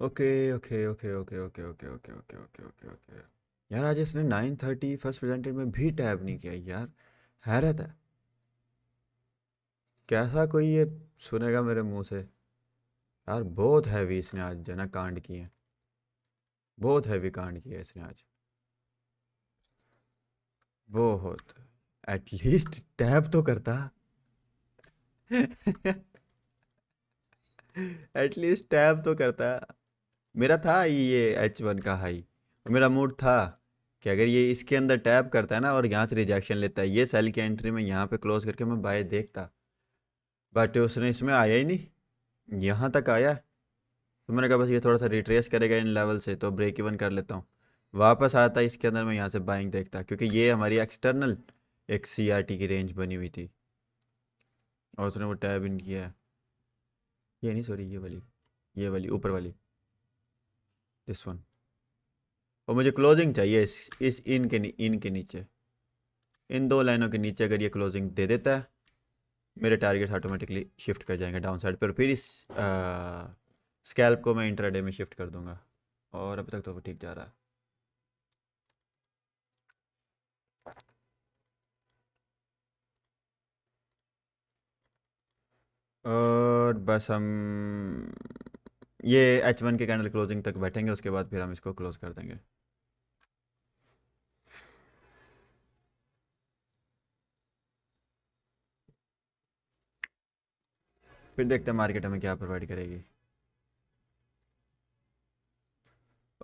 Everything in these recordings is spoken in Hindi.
Okay okay okay okay okay okay okay okay okay okay okay. यार आज इसने 9:30 फर्स्ट प्रेजेंटेड में भी टैब नहीं किया यार। हैरत है। कैसा कोई ये सुनेगा मेरे मुंह से। यार बहुत हैवी इसने आज जना कांड किए हैं। बहुत हैवी कांड किया है इसने आज। बहुत। एटलीस्ट टैब तो करता। एटलीस्ट टैब तो करता। मेरा था ये H1 का हाई। मेरा मूड था कि अगर ये इसके अंदर टैप करता है ना और यहाँ से रिजेक्शन लेता है, ये सेल की एंट्री में यहाँ पे क्लोज करके मैं बाय देखता। बट उसने इसमें आया ही नहीं। यहाँ तक आया। तो मैंने कहा बस ये थोड़ा सा रिट्रेस करेगा इन लेवल से तो ब्रेक इवन कर लेता हूँ। वापस आता इसके अंदर मैं यहाँ से बाइंग देखता क्योंकि ये हमारी एक्सटर्नल एक CRT की रेंज बनी हुई थी। और उसने वो टैब इन किया है। ये नहीं, सॉरी, ये वाली ऊपर वाली, दिस वन। और मुझे क्लोजिंग चाहिए इस इन के नीचे। इन दो लाइनों के नीचे अगर ये क्लोजिंग दे देता है, मेरे टारगेट ऑटोमेटिकली शिफ्ट कर जाएंगे डाउन साइड पर। फिर इस स्कैल्प को मैं इंट्राडे में शिफ्ट कर दूंगा। और अभी तक तो वो ठीक जा रहा है। और बस हम ये H1 के कैंडल क्लोजिंग तक बैठेंगे, उसके बाद फिर हम इसको क्लोज कर देंगे। फिर देखते हैं मार्केट हमें क्या प्रोवाइड करेगी।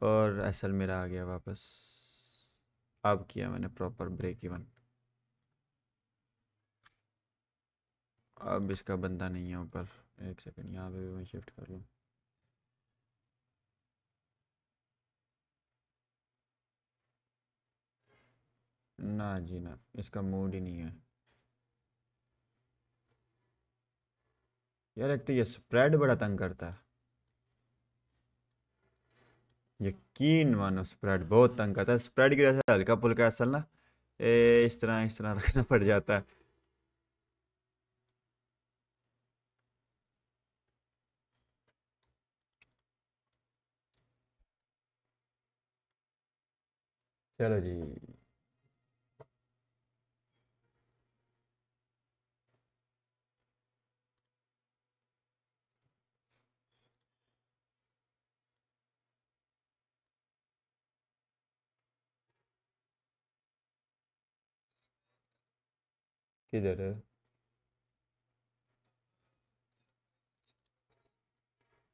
और एसएल मेरा आ गया वापस। अब किया मैंने प्रॉपर ब्रेक इवन। अब इसका बंदा नहीं है ऊपर। एक सेकंड, यहाँ पे भी मैं शिफ्ट कर लूँ। ना जी ना, इसका मूड ही नहीं है। यार एक तो ये स्प्रेड बड़ा तंग करता है। यकीन मानो स्प्रेड बहुत तंग करता है। स्प्रेड की वजह से हल्का फुल्का असल ना इस तरह रखना पड़ जाता है। चलो जी। किधर है?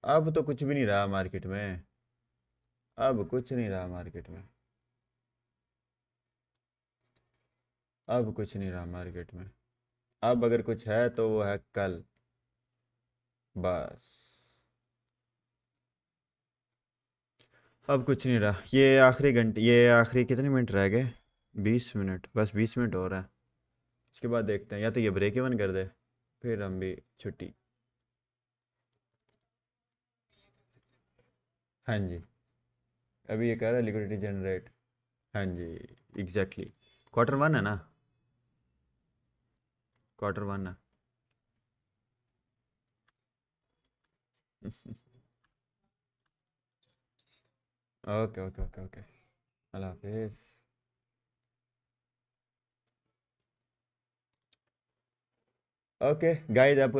अब तो कुछ भी नहीं रहा मार्केट में। अब कुछ नहीं रहा मार्केट में। अब कुछ नहीं रहा मार्केट में। अब अगर कुछ है तो वो है कल। बस। अब कुछ नहीं रहा। ये आखिरी घंटे, ये आखिरी कितने मिनट रह गए? 20 मिनट, बस 20 मिनट हो रहा है। उसके बाद देखते हैं, या तो ये ब्रेक इवन कर दे, फिर हम भी छुट्टी। हाँ जी। अभी ये कह रहा है लिक्विडिटी जनरेट। हाँ जी। एग्जैक्टली। Q1 है ना? Q1 है। Okay okay okay okay. अल्लाह हाफिज़। ओके गाइस, आप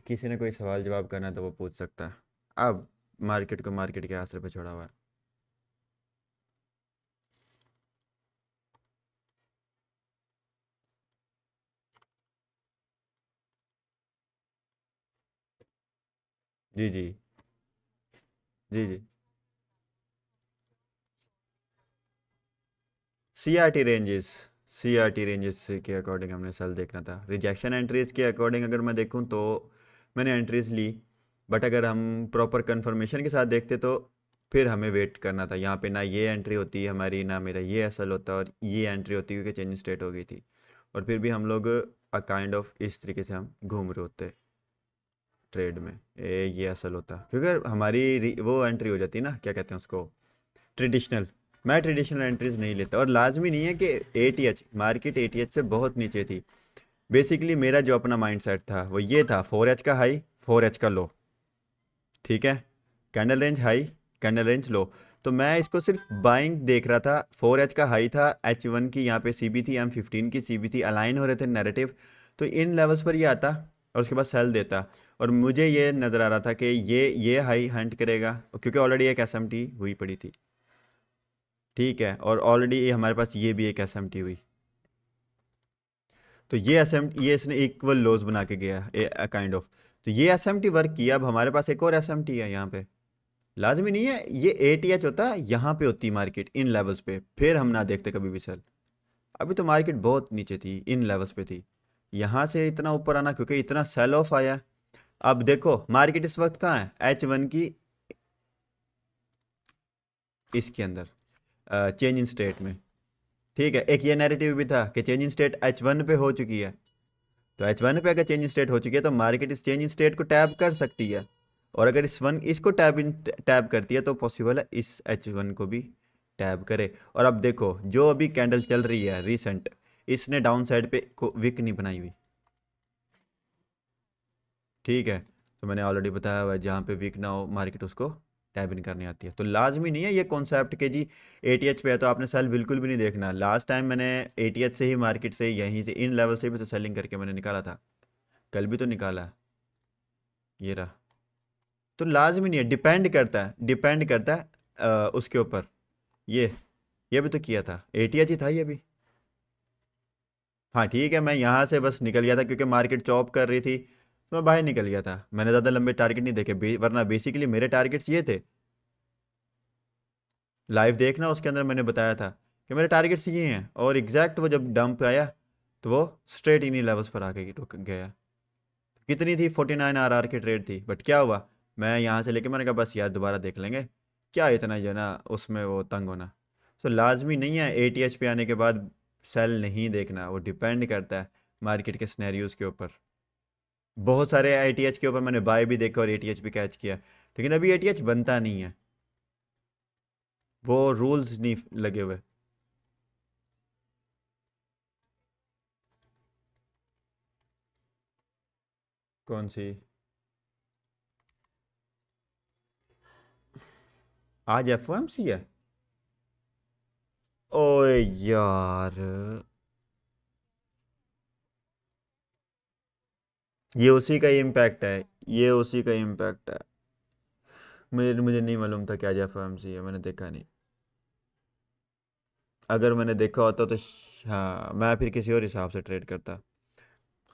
किसी ने कोई सवाल जवाब करना है तो वो पूछ सकता है। अब मार्केट को मार्केट के आसरे पे छोड़ा हुआ है। जी जी। जी जी। सी आर टी रेंजेस के अकॉर्डिंग हमने सेल देखना था। रिजेक्शन एंट्रीज के अकॉर्डिंग अगर मैं देखूं तो मैंने एंट्रीज ली। बट अगर हम प्रॉपर कंफर्मेशन के साथ देखते तो फिर हमें वेट करना था। यहाँ पे ना ये एंट्री होती है हमारी, ना मेरा ये एसएल होता और ये एंट्री होती क्योंकि चेंज स्टेट हो गई थी। और फिर भी हम लोग काइंड ऑफ इस तरीके से हम घूम रहे होते ट्रेड में। ये एसएल होता क्योंकि हमारी वो एंट्री हो जाती ना, क्या कहते हैं उसको, ट्रेडिशनल। मैं ट्रेडिशनल एंट्रीज नहीं लेता और लाजमी नहीं है कि ATH, मार्केट ATH से बहुत नीचे थी। बेसिकली मेरा जो अपना माइंड सेट था वो ये था, 4H का हाई, 4H का लो। ठीक है। Candle range high, candle range low. तो मैं इसको सिर्फ बाइंग देख रहा था, 4H का हाई था, H1 की यहाँ पे CB थी, M15 की CB थी, अलाइन हो रहे थे नैरेटिव। तो इन लेवल्स पर ये आता और उसके बाद सेल देता, और मुझे ये नज़र आ रहा था कि ये हाई हंट करेगा, क्योंकि ऑलरेडी एक SMT हुई पड़ी थी, ठीक है, और ऑलरेडी हमारे पास ये भी एक SMT हुई। तो ये ये इसने इक्वल लोज बना के गया काइंड ऑफ। तो ये SMT वर्क किया। अब हमारे पास एक और SMT है यहाँ पे, लाजमी नहीं है ये ATH होता है, यहाँ पे होती मार्केट इन लेवल्स पे, फिर हम ना देखते कभी भी सेल। अभी तो मार्केट बहुत नीचे थी, इन लेवल्स पे थी, यहाँ से इतना ऊपर आना क्योंकि इतना सेल ऑफ आया। अब देखो मार्केट इस वक्त कहाँ है, H1 की इसके अंदर चेंज इन स्टेट में, ठीक है। एक ये नैरेटिव भी था कि चेंज इन स्टेट H1 पे हो चुकी है। तो H1 पे अगर चेंज इन स्टेट हो चुकी है तो मार्केट इस चेंज इन स्टेट को टैप कर सकती है, और अगर इसको टैप करती है तो पॉसिबल है इस H1 को भी टैप करे। और अब देखो जो अभी कैंडल चल रही है रिसेंट, इसने डाउन साइड पे को विक नहीं बनाई हुई, ठीक है। तो मैंने ऑलरेडी बताया हुआ है जहाँ पे विक ना हो मार्केट उसको टैप इन करनी आती है। तो लाजमी नहीं है ये कॉन्सेप्ट के जी ATH पे है तो आपने सेल बिल्कुल भी नहीं देखना। लास्ट टाइम मैंने ATH से ही, मार्केट से ही, यहीं से इन लेवल से भी तो सेलिंग करके मैंने निकाला था, कल भी तो निकाला है, ये रहा। तो लाजमी नहीं है, डिपेंड करता है उसके ऊपर। ये भी तो किया था, ATH ही था ये भी। हाँ ठीक है, मैं यहाँ से बस निकल गया था क्योंकि मार्केट चॉप कर रही थी, तो मैं बाहर निकल गया था, मैंने ज़्यादा लंबे टारगेट नहीं देखे, वरना बेसिकली मेरे टारगेट्स ये थे। लाइव देखना, उसके अंदर मैंने बताया था कि मेरे टारगेट्स ये हैं, और एग्जैक्ट वो जब डंप आया तो वो स्ट्रेट इन्हीं लेवल्स पर आके रुक गया। कितनी थी, 49 RR की ट्रेड थी, बट क्या हुआ, मैं यहाँ से लेके मैंने कहा बस यार दोबारा देख लेंगे, क्या इतना जो है ना उसमें वो तंग होना। सो लाजमी नहीं है ATH पे आने के बाद सेल नहीं देखना, वो डिपेंड करता है मार्केट के सिनेरियोज के ऊपर। बहुत सारे ATH के ऊपर मैंने बाय भी देखा और ATH भी कैच किया, लेकिन अभी ATH बनता नहीं है, वो रूल्स नहीं लगे हुए। कौन सी? आज FOMC है? ओए यार, ये उसी का इम्पैक्ट है, ये उसी का इम्पैक्ट है। मुझे नहीं मालूम था कि आज FOMC है, मैंने देखा नहीं। अगर मैंने देखा होता तो हाँ मैं फिर किसी और हिसाब से ट्रेड करता।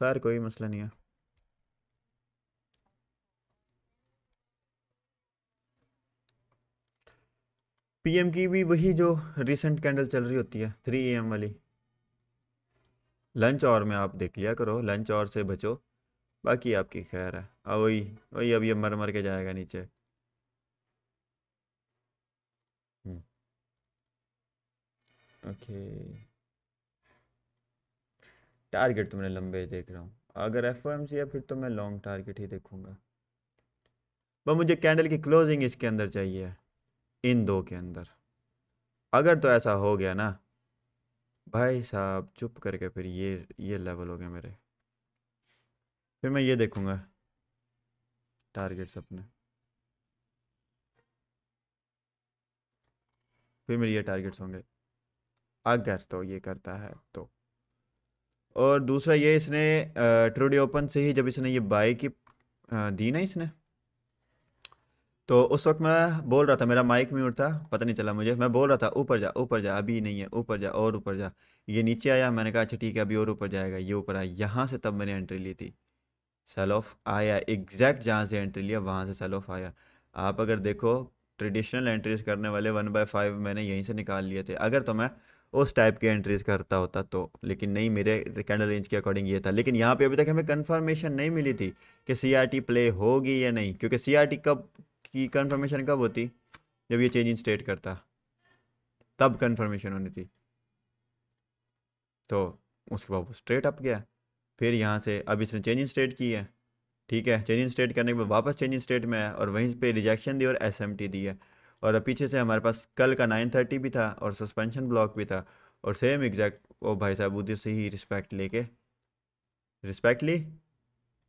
खैर कोई मसला नहीं है। PM की भी वही जो रिसेंट कैंडल चल रही होती है, 3 AM वाली। लंच आवर में आप देख लिया करो, लंच आवर से बचो, बाकी आपकी खैर है। अब वही वही अब ये मर मर के जाएगा नीचे। हम्म, ओके। टारगेट तो मैंने लंबे देख रहा हूँ, अगर FOMC है फिर तो मैं लॉन्ग टारगेट ही देखूंगा। बस मुझे कैंडल की क्लोजिंग इसके अंदर चाहिए, इन दो के अंदर। अगर तो ऐसा हो गया ना भाई साहब, चुप करके फिर ये लेवल हो गया मेरे, फिर मैं ये देखूंगा टारगेट्स अपने, फिर मेरे ये टारगेट्स होंगे, अगर तो ये करता है तो। और दूसरा ये इसने ट्रूडी ओपन से ही जब इसने ये बाई की दी ना इसने, तो उस वक्त मैं बोल रहा था, मेरा माइक म्यूट था, पता नहीं चला मुझे, मैं बोल रहा था ऊपर जा ऊपर जा, अभी नहीं है, ऊपर जा और ऊपर जा। ये नीचे आया, मैंने कहा अच्छा ठीक है अभी और ऊपर जाएगा, ये ऊपर आया, यहाँ से तब मैंने एंट्री ली थी। सेल ऑफ आया, एग्जैक्ट जहाँ से एंट्री लिया वहाँ से सेल ऑफ आया। आप अगर देखो ट्रेडिशनल एंट्रीज करने वाले 1/5 मैंने यहीं से निकाल लिए थे, अगर तो मैं उस टाइप की एंट्रीज करता होता तो, लेकिन नहीं, मेरे कैंडल रेंज के अकॉर्डिंग ये था। लेकिन यहाँ पे अभी तक हमें कंफर्मेशन नहीं मिली थी कि CRT प्ले होगी या नहीं, क्योंकि CRT कब की कंफर्मेशन कब होती, जब ये चेंज इन स्टेट करता, तब कंफर्मेशन होनी थी। तो उसके बाद वो स्ट्रेट अप गया, फिर यहाँ से अब इसने चेंज इन स्टेट की है, ठीक है, चेंज इन स्टेट करने के बाद वापस चेंज इन स्टेट में आया और वहीं पे रिजेक्शन दी और SMT दी है। और अब पीछे से हमारे पास कल का 9:30 भी था और सस्पेंशन ब्लॉक भी था, और सेम एग्जैक्ट वो भाई साहब उधर से ही रिस्पेक्ट ली,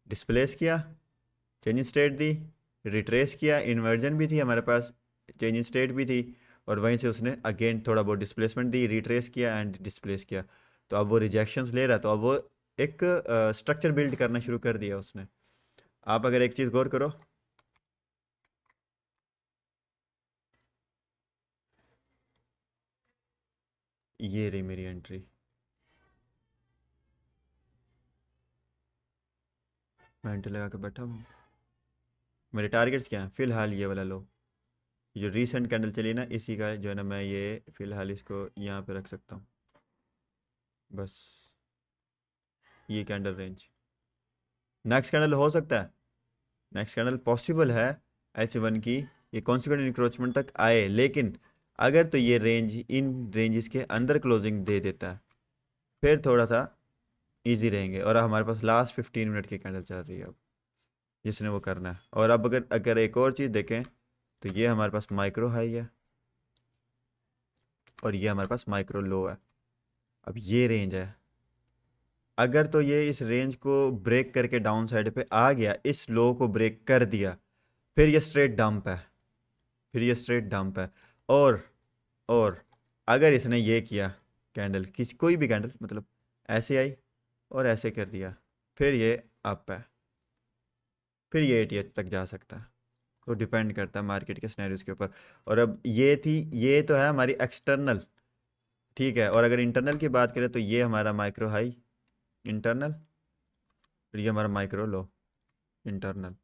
डिस्प्लेस किया, change in state the, retrace किया, इन्वर्जन भी थी हमारे पास, चेंज इन स्टेट भी थी, और वहीं से उसने अगेन थोड़ा बहुत डिस्प्लेसमेंट दी, रिट्रेस किया एंड डिस्प्लेस किया। तो अब वो रिजेक्शंस ले रहा है, तो अब वो एक स्ट्रक्चर बिल्ड करना शुरू कर दिया उसने। आप अगर एक चीज़ गौर करो, ये रही मेरी एंट्री, मैं एंट्री लगा के बैठा हूँ। मेरे टारगेट्स क्या हैं फिलहाल? ये वाला लो, जो रीसेंट कैंडल चली ना, इसी का जो है ना, मैं ये फिलहाल इसको यहाँ पे रख सकता हूँ बस। ये कैंडल रेंज, नेक्स्ट कैंडल हो सकता है, नेक्स्ट कैंडल पॉसिबल है H1 की ये कॉन्सिक्वेंट इंक्रोचमेंट तक आए, लेकिन अगर तो ये रेंज इन रेंजेस के अंदर क्लोजिंग दे देता है, फिर थोड़ा सा इजी रहेंगे। और हमारे पास लास्ट 15 मिनट की कैंडल चल रही है अब, जिसने वो करना है। और अब अगर अगर एक और चीज़ देखें, तो ये हमारे पास माइक्रो हाई है और ये हमारे पास माइक्रो लो है। अब ये रेंज है, अगर तो ये इस रेंज को ब्रेक करके डाउन साइड पे आ गया, इस लो को ब्रेक कर दिया, फिर ये स्ट्रेट डंप है, फिर ये स्ट्रेट डंप है। और और अगर इसने ये किया, कैंडल किसी कोई भी कैंडल मतलब ऐसे आई और ऐसे कर दिया, फिर ये अप है, फिर ये ATH तक जा सकता है। तो डिपेंड करता है मार्केट के सिनेरियोज के ऊपर। और अब ये थी, ये तो है हमारी एक्सटर्नल, ठीक है। और अगर इंटरनल की बात करें, तो ये हमारा माइक्रो हाई इंटरनल, फिर ये हमारा माइक्रो लो इंटरनल,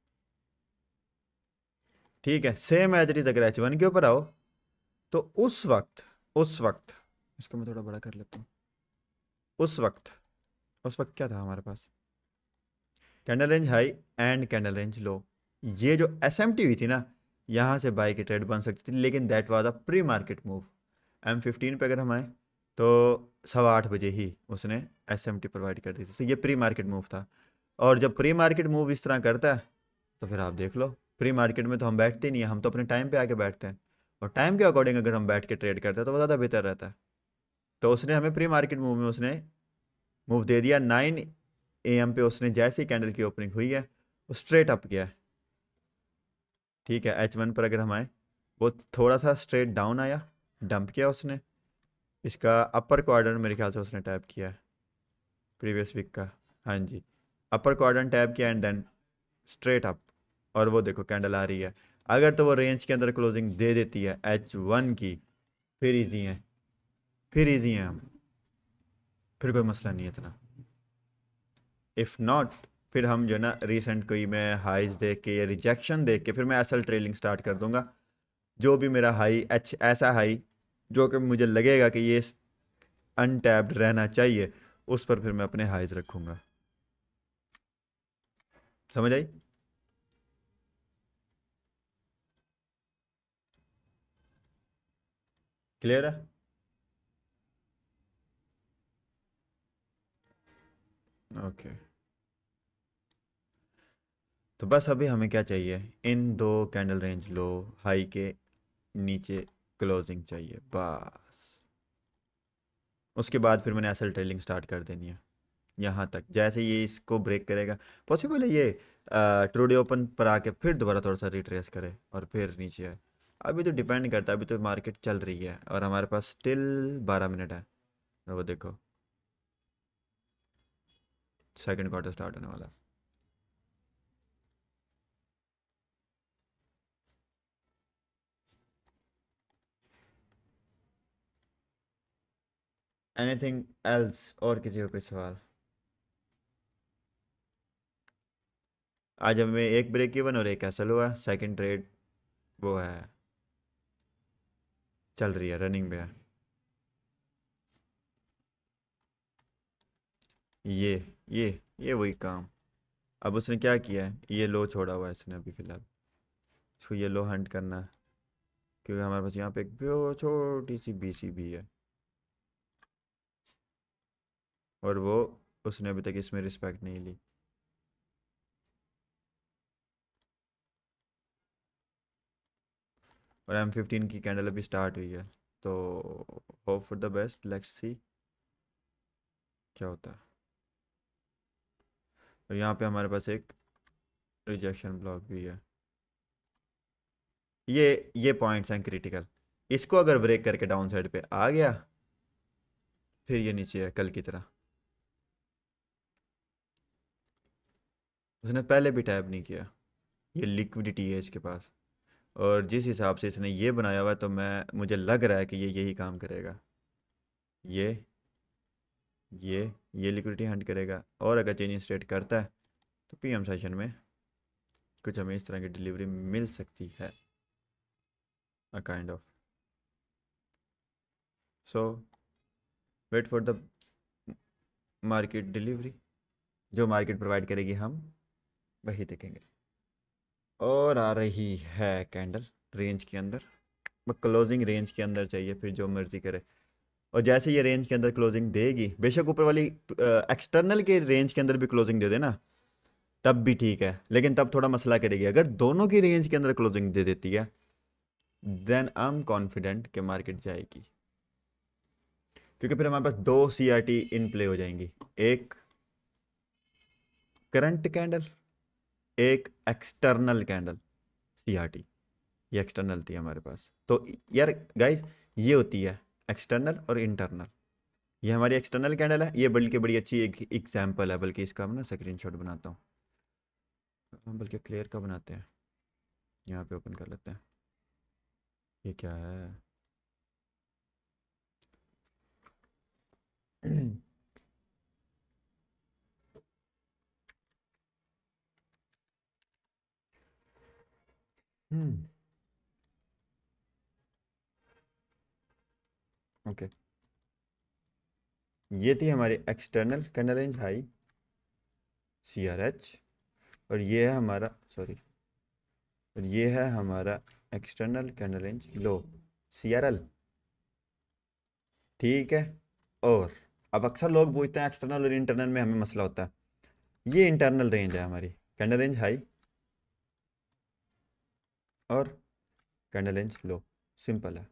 ठीक है। Same as it is. अगर H1 के ऊपर आओ, तो उस वक्त इसको मैं थोड़ा बड़ा कर लेता हूँ। उस वक्त उस वक्त क्या था हमारे पास? Candle range high and candle range low. ये जो SMT हुई थी ना, यहाँ से बाई की ट्रेड बन सकती थी, लेकिन that was a pre market move. M15 पे अगर हम आए, तो 8:15 बजे ही उसने SMT प्रोवाइड कर दी थी, तो ये प्री मार्केट मूव था। और जब प्री मार्केट मूव इस तरह करता है, तो फिर आप देख लो, प्री मार्केट में तो हम बैठते नहीं हैं, हम तो अपने टाइम पे आके बैठते हैं। और टाइम के अकॉर्डिंग अगर हम बैठ के ट्रेड करते हैं, तो वो ज़्यादा बेहतर रहता है। तो उसने हमें प्री मार्केट मूव में उसने मूव दे दिया। 9 AM पे उसने जैसे ही कैंडल की ओपनिंग हुई है, वो स्ट्रेट अप गया है, ठीक है। H1 पर अगर हम आए, वो थोड़ा सा स्ट्रेट डाउन आया, डंप किया उसने। इसका अपर क्वाड्रेंट मेरे ख्याल से उसने टैप किया है प्रीवियस वीक का, हाँ जी। अपर क्वाड्रेंट टैप किया एंड देन स्ट्रेट अप, और वो देखो कैंडल आ रही है। अगर तो वो रेंज के अंदर क्लोजिंग दे देती है H1 की, फिर इजी है, फिर इजी है हम, फिर कोई मसला नहीं है इतना। इफ़ नॉट, फिर हम जो है ना रिसेंट कोई मैं हाइज देख के या रिजेक्शन देख के, फिर मैं एसएल ट्रेलिंग स्टार्ट कर दूंगा। जो भी मेरा हाई ऐसा हाई जो कि मुझे लगेगा कि ये अनटैप्ड रहना चाहिए, उस पर फिर मैं अपने हाइज रखूंगा। समझ आई? क्लियर है? ओके। तो बस अभी हमें क्या चाहिए, इन दो कैंडल रेंज लो हाई के नीचे क्लोजिंग चाहिए बस। उसके बाद फिर मैंने एसएल ट्रेलिंग स्टार्ट कर देनी है, यहाँ तक जैसे ये इसको ब्रेक करेगा। पॉसिबल है ये ट्रूडे ओपन पर आके फिर दोबारा थोड़ा सा रिट्रेस करे और फिर नीचे आए। अभी तो डिपेंड करता है, अभी तो मार्केट चल रही है और हमारे पास स्टिल 12 मिनट है। वो देखो, सेकंड क्वार्टर स्टार्ट होने वाला है। Anything else? और किसी को कोई सवाल? आज हमें एक ब्रेक इवन और एक एसएल हुआ, सेकंड ट्रेड वो है, चल रही है, रनिंग पे है। ये ये ये वही काम। अब उसने क्या किया है, ये लो छोड़ा हुआ है इसने अभी फ़िलहाल, इसको ये लो हंट करना है, क्योंकि हमारे पास यहाँ पे एक छोटी सी BC भी है, और वो उसने अभी तक इसमें रिस्पेक्ट नहीं ली। और M15 की कैंडल अभी स्टार्ट हुई है, तो hope for the best, let's see क्या होता है। और यहाँ पे हमारे पास एक रिजेक्शन ब्लॉक भी है। ये पॉइंट्स हैं क्रिटिकल। इसको अगर ब्रेक करके डाउन साइड पे आ गया, फिर ये नीचे है कल की तरह। उसने पहले भी टैप नहीं किया, ये लिक्विडिटी है इसके पास, और जिस हिसाब से इसने ये बनाया हुआ है तो मुझे लग रहा है कि ये यही काम करेगा। ये ये ये लिक्विडिटी हंट करेगा, और अगर चेंजिंग स्टेट करता है तो पीएम सेशन में कुछ हमें इस तरह की डिलीवरी मिल सकती है, a kind of. So wait for the market delivery, जो मार्केट प्रोवाइड करेगी हम वही देखेंगे। और आ रही है कैंडल रेंज के अंदर, बस क्लोजिंग रेंज के अंदर चाहिए, फिर जो मर्जी करे। और जैसे ये रेंज के अंदर क्लोजिंग देगी, बेशक ऊपर वाली एक्सटर्नल के रेंज के अंदर भी क्लोजिंग दे देना तब भी ठीक है, लेकिन तब थोड़ा मसला करेगी। अगर दोनों की रेंज के अंदर क्लोजिंग दे देती है, देन आई एम कॉन्फिडेंट कि मार्केट जाएगी, क्योंकि फिर हमारे पास दो सीआरटी इन प्ले हो जाएंगी, एक करंट कैंडल, एक एक्सटर्नल कैंडल सीआरटी। ये एक्सटर्नल थी हमारे पास, तो यार गाइस, ये होती है एक्सटर्नल और इंटरनल। ये हमारी एक्सटर्नल कैंडल है, ये बल्कि बड़ी अच्छी एक एग्जाम्पल है, बल्कि इसका मैं ना स्क्रीनशॉट बनाता हूँ, बल्कि क्लियर का बनाते हैं, यहाँ पे ओपन कर लेते हैं। ये क्या है? हम्म ओके, ये थी हमारी external candle range high C R H, और ये है हमारा, सॉरी, और ये है हमारा external candle range low C R L. ठीक है। और अब अक्सर लोग पूछते हैं एक्सटर्नल और इंटरनल में हमें मसला होता है। ये इंटरनल रेंज है हमारी, कैंडल रेंज हाई और कैंडल रेंज लो, सिंपल है।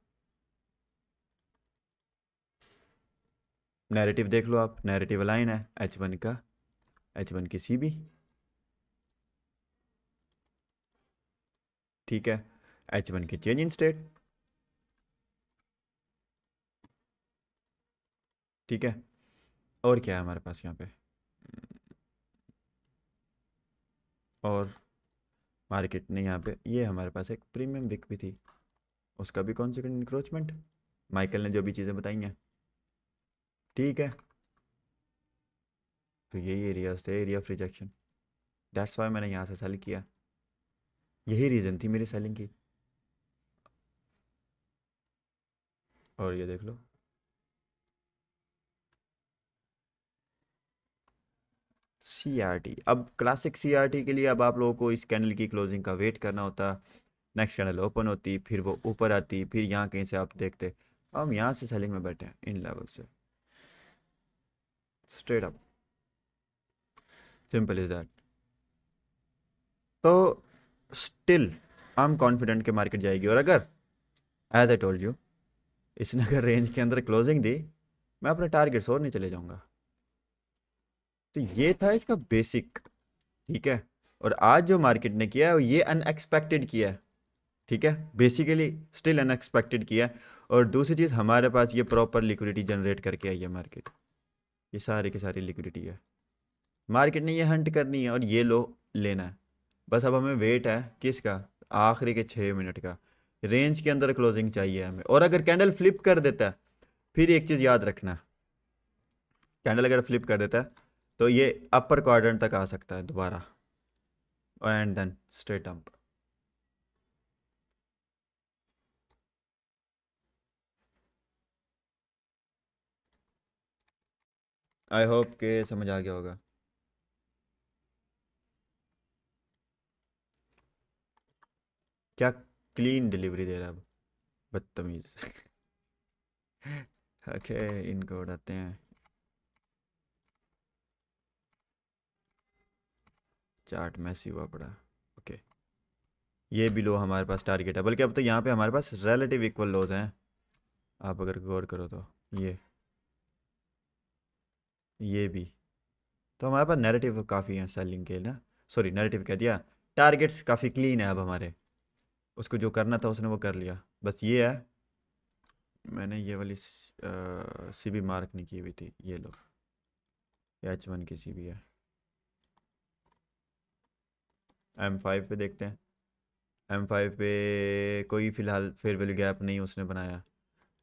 नैरेटिव देख लो आप, नैरेटिव लाइन है H1 का, H1 की सी बी, ठीक है, H1 की चेंज इन स्टेट, ठीक है। और क्या है हमारे पास यहाँ पे, और मार्केट ने यहाँ पे, ये हमारे पास एक प्रीमियम विक भी थी, उसका भी कॉन्सिक्वेंट इंक्रोचमेंट, माइकल ने जो भी चीज़ें बताई हैं, ठीक है। तो यही एरियाज थे, area of rejection, that's why मैंने यहाँ से सेल किया, यही रीज़न थी मेरी सेलिंग की। और ये देख लो, सी आर टी, अब क्लासिक सी आर टी के लिए अब आप लोगों को इस कैंडल की क्लोजिंग का वेट करना होता, नेक्स्ट कैंडल ओपन होती, फिर वो ऊपर आती, फिर यहाँ कहीं से आप देखते। हम यहाँ से सेलिंग में बैठे हैं इन लेवल से, straight up, simple is that. तो स्टिल आई एम कॉन्फिडेंट कि मार्केट जाएगी, और अगर एज आई टोल्ड यू इसने अगर रेंज के अंदर क्लोजिंग दी, मैं अपने टारगेट्स और नहीं चले जाऊंगा। तो ये था इसका बेसिक, ठीक है। और आज जो मार्केट ने किया है ये अनएक्सपेक्टेड किया है, ठीक है, बेसिकली स्टिल अनएक्सपेक्टेड किया है। और दूसरी चीज़, हमारे पास ये प्रॉपर लिक्विडिटी जनरेट करके आई है मार्केट, ये सारी की सारी लिक्विडिटी है, मार्केट ने ये हंट करनी है और ये लो लेना है। बस अब हमें वेट है किसका, आखिरी के 6 मिनट का, रेंज के अंदर क्लोजिंग चाहिए हमें। और अगर कैंडल फ्लिप कर देता है, फिर एक चीज़ याद रखना, कैंडल अगर फ्लिप कर देता है तो ये अपर क्वाड्रेंट तक आ सकता है दोबारा, and then straight up. I hope के समझ आ गया होगा। क्या क्लीन डिलीवरी दे रहा है अब, बदतमीज। ओके, इनको उड़ाते हैं, चार्ट मैसी हुआ पड़ा, ओके। ये भी लो हमारे पास टारगेट है, बल्कि अब तो यहाँ पे हमारे पास रिलेटिव इक्वल लोज हैं, आप अगर गौर करो तो ये भी, तो हमारे पास नैरेटिव काफ़ी है सेलिंग के ना, सॉरी नैरेटिव कह दिया, टारगेट्स काफ़ी क्लीन है अब हमारे। उसको जो करना था उसने वो कर लिया, बस ये है। मैंने ये वाली सी भी मार्क नहीं की हुई थी, ये लो, H1 की सी भी है। M5 पे देखते हैं। M5 पे कोई फ़िलहाल फेयर वैल्यू गैप नहीं उसने बनाया,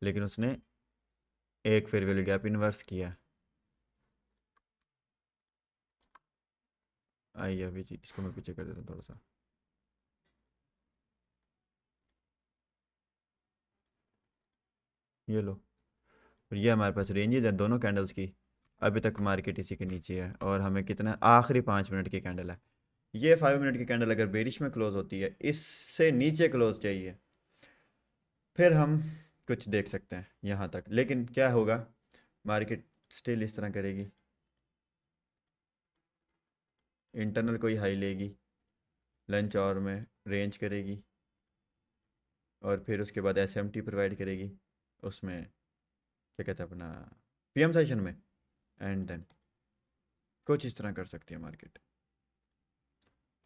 लेकिन उसने एक फेयर वैल्यू गैप इन्वर्स किया। आइए अभी जी, इसको मैं पीछे कर देता हूँ थोड़ा सा। ये लो, और ये हमारे पास रेंजेस है दोनों कैंडल्स की। अभी तक मार्केट इसी के नीचे है, और हमें कितना आखिरी 5 मिनट की कैंडल है। ये 5 मिनट की कैंडल अगर बेरिश में क्लोज होती है, इससे नीचे क्लोज चाहिए, फिर हम कुछ देख सकते हैं यहाँ तक। लेकिन क्या होगा, मार्केट स्टिल इस तरह करेगी, इंटरनल कोई हाई लेगी, लंच आवर में रेंज करेगी, और फिर उसके बाद एसएमटी प्रोवाइड करेगी उसमें, क्या कहते हैं अपना, पीएम सेशन में, एंड देन कुछ इस तरह कर सकती है मार्केट।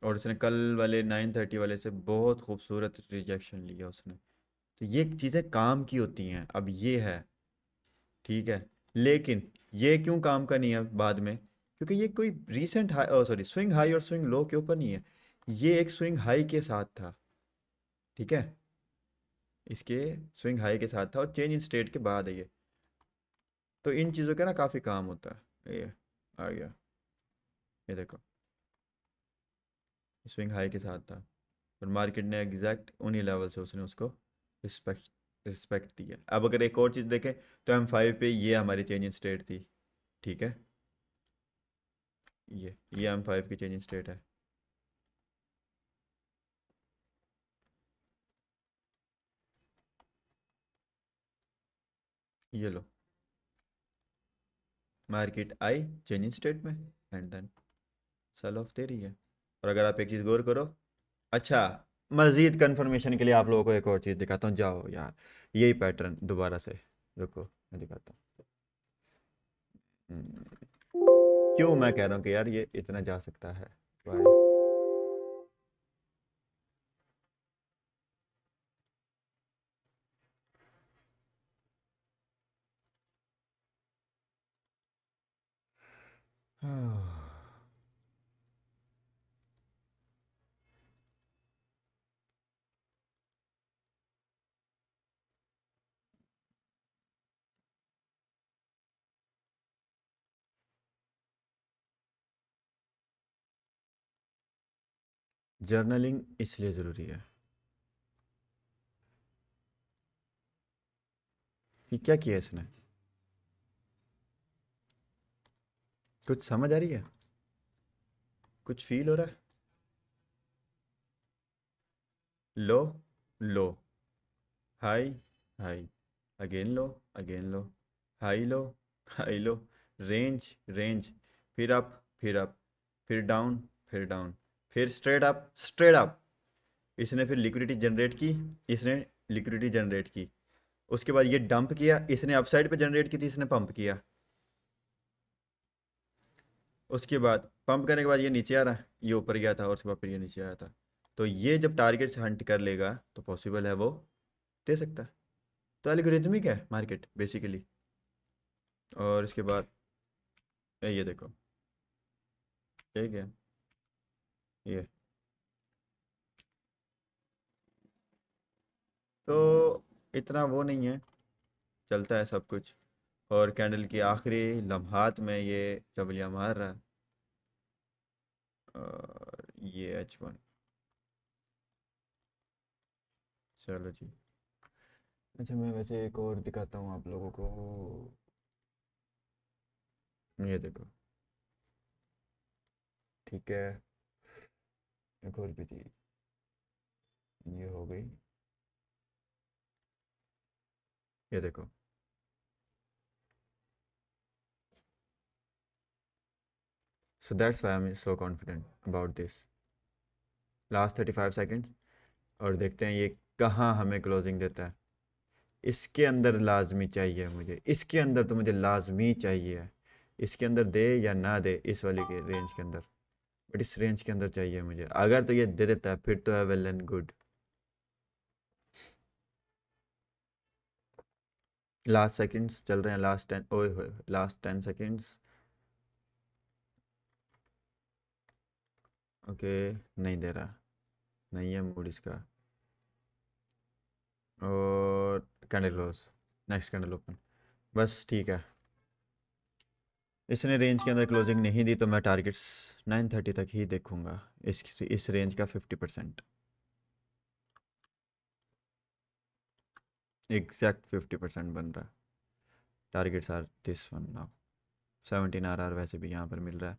और उसने कल वाले 9:30 वाले से बहुत खूबसूरत रिजेक्शन लिया उसने। तो ये चीज़ें काम की होती हैं। अब ये है, ठीक है, लेकिन ये क्यों काम का नहीं है बाद में, क्योंकि ये कोई recent high, sorry, swing high और स्विंग लो के ऊपर नहीं है, ये एक स्विंग हाई के साथ था, ठीक है, इसके स्विंग हाई के साथ था, और चेंज इन स्टेट के बाद है ये। तो इन चीज़ों का ना काफ़ी काम होता है। ये आ गया, ये देखो, स्विंग हाई के साथ था, और मार्केट ने एग्जैक्ट उन्हीं लेवल से उसने उसको रिस्पेक्ट रिस्पेक्ट दिया। अब अगर एक और चीज़ देखें, तो M5 पे ये हमारी चेंज इन स्टेट थी, ठीक है, ये M5 की चेंज इन स्टेट है। ये लो, मार्केट आई चेंज इन स्टेट में, एंड देन सेल ऑफ दे रही है। और अगर आप एक चीज़ गौर करो, अच्छा, मज़ीद कंफर्मेशन के लिए आप लोगों को एक और चीज़ दिखाता हूँ, जाओ यार, यही पैटर्न दोबारा से, रुको मैं दिखाता हूँ। क्यों मैं कह रहा हूँ कि यार ये इतना जा सकता है। Why? जर्नलिंग इसलिए ज़रूरी है कि क्या किया इसने, कुछ समझ आ रही है, कुछ फील हो रहा है। Low, low, high, high, again low, again low, high low, high low, range, range, फिर अप, फिर अप, फिर डाउन, फिर डाउन, फिर स्ट्रेट अप, स्ट्रेट अप। इसने फिर लिक्विडिटी जनरेट की, इसने लिक्विडिटी जनरेट की, उसके बाद ये डंप किया, इसने अपसाइड पे जनरेट की थी, इसने पंप किया, उसके बाद पंप करने के बाद ये नीचे आ रहा है, ये ऊपर गया था, और उसके बाद फिर ये नीचे आया था। तो ये जब टारगेट से हंट कर लेगा तो पॉसिबल है वो दे सकता है। तो एल्गोरिथमिक है मार्केट बेसिकली। और इसके बाद ये देखो, ठीक है, ये तो इतना वो नहीं है, चलता है सब कुछ। और कैंडल की आखिरी लम्हात में ये चबलियाँ मार रहा है, और ये H1। चलो जी, अच्छा मैं वैसे एक और दिखाता हूँ आप लोगों को, ये देखो, ठीक है, एक और भी थी, ये हो गई, ये देखो। So that's why I'm so confident about this. Last 35 seconds, और देखते हैं ये कहाँ हमें क्लोजिंग देता है। इसके अंदर लाजमी चाहिए मुझे, इसके अंदर तो मुझे लाजमी चाहिए, इसके अंदर दे या ना दे, इस वाली के रेंज के अंदर, बट इस रेंज के अंदर चाहिए मुझे। अगर तो ये दे देता है फिर तो है well and good. Last seconds चल रहे हैं, लास्ट 10, ओए होए, लास्ट 10 सेकंड्स। ओके, नहीं दे रहा, नहीं है मूड इसका। और candle close, next candle open, बस ठीक है। इसने रेंज के अंदर क्लोजिंग नहीं दी तो मैं टारगेट्स 9:30 तक ही देखूंगा, इस रेंज का 50%, एग्जैक्ट 50% बन रहा है। Targets are this one now, 17 RR वैसे भी यहाँ पर मिल रहा है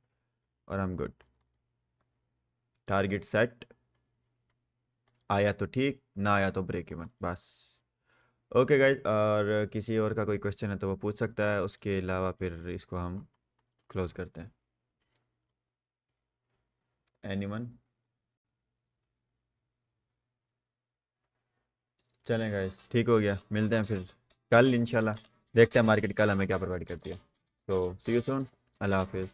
और I am good. Target set, आया तो ठीक, ना आया तो ब्रेक इवन, बस। ओके गाइज, और किसी और का कोई क्वेश्चन है तो वो पूछ सकता है, उसके अलावा फिर इसको हम क्लोज करते हैं। एनीवन? चलें गाइज, ठीक हो गया, मिलते हैं फिर कल इंशाल्लाह। देखते हैं मार्केट कल हमें क्या प्रोवाइड करती है। तो सी यू सून, अल्लाह हाफिज़।